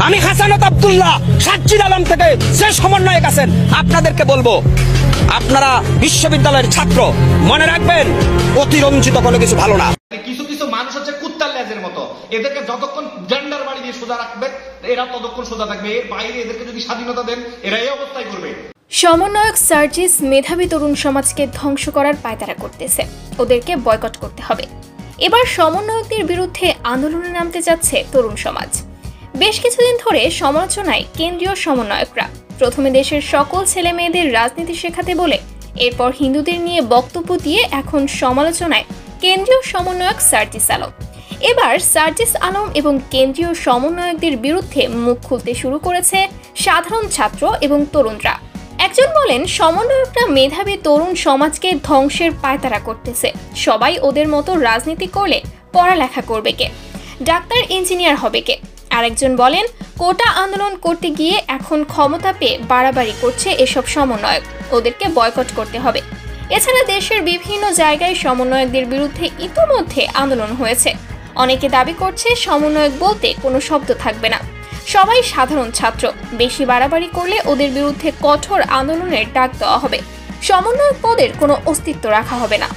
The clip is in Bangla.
আমি হাসানাত আব্দুল্লাহ সাজ্জিদ আলম থেকে যে সমন্বয়ক আছেন আপনাদেরকে বলবো, আপনারা বিশ্ববিদ্যালয়ের ছাত্র, মনে রাখবেন অতিরঞ্জিত কোনো কিছু ভালো না। কিছু কিছু মানুষ হচ্ছে কুত্তার লেজের মতো, এদেরকে যতক্ষণ জেন্ডার বাড়ি দিয়ে সোজা রাখবে এরা ততক্ষণ সোজা থাকবে, এর বাইরে এদেরকে যদি স্বাধীনতা দেন এরা এই অবস্থায় করবে। সমন্বয়ক সার্জিস মেধাবী তরুণ সমাজকে ধ্বংস করার পায়তারা করতেছে, ওদেরকে বয়কট করতে হবে। এবার সমন্বয়কদের বিরুদ্ধে আন্দোলনে নামতে যাচ্ছে তরুণ সমাজ। বেশ কিছুদিন ধরে সমালোচনায় কেন্দ্রীয় সমন্বয়করা, প্রথমে দেশের সকল ছেলে মেয়েদের রাজনীতি শেখাতে বলে এরপর হিন্দুদের নিয়ে বক্তব্য দিয়ে এখন সমালোচনায় কেন্দ্রীয় সমন্বয়ক সার্জিস আলম। এবার সার্জিস আলম এবং কেন্দ্রীয় সমন্বয়কদের বিরুদ্ধে মুখ খুলতে শুরু করেছে সাধারণ ছাত্র এবং তরুণরা। একজন বলেন, সমন্বয়করা মেধাবী তরুণ সমাজকে ধ্বংসের পায়তারা করতেছে, সবাই ওদের মতো রাজনীতি করলে পড়ালেখা করবে কে, ডাক্তার ইঞ্জিনিয়ার হবে কে। আরেকজন বলেন, কোটা আন্দোলন করতে গিয়ে এখন ক্ষমতা পেয়ে বাড়াবাড়ি করছে এসব সমন্বয়ক, ওদেরকে বয়কট করতে হবে। এছাড়া দেশের বিভিন্ন জায়গায় সমন্বয়কদের বিরুদ্ধে ইতোমধ্যে আন্দোলন হয়েছে। অনেকে দাবি করছে সমন্বয়ক বলতে কোনো শব্দ থাকবে না, সবাই সাধারণ ছাত্র, বেশি বাড়াবাড়ি করলে ওদের বিরুদ্ধে কঠোর আন্দোলনের ডাক দেওয়া হবে, সমন্বয়ক পদের কোনো অস্তিত্ব রাখা হবে না।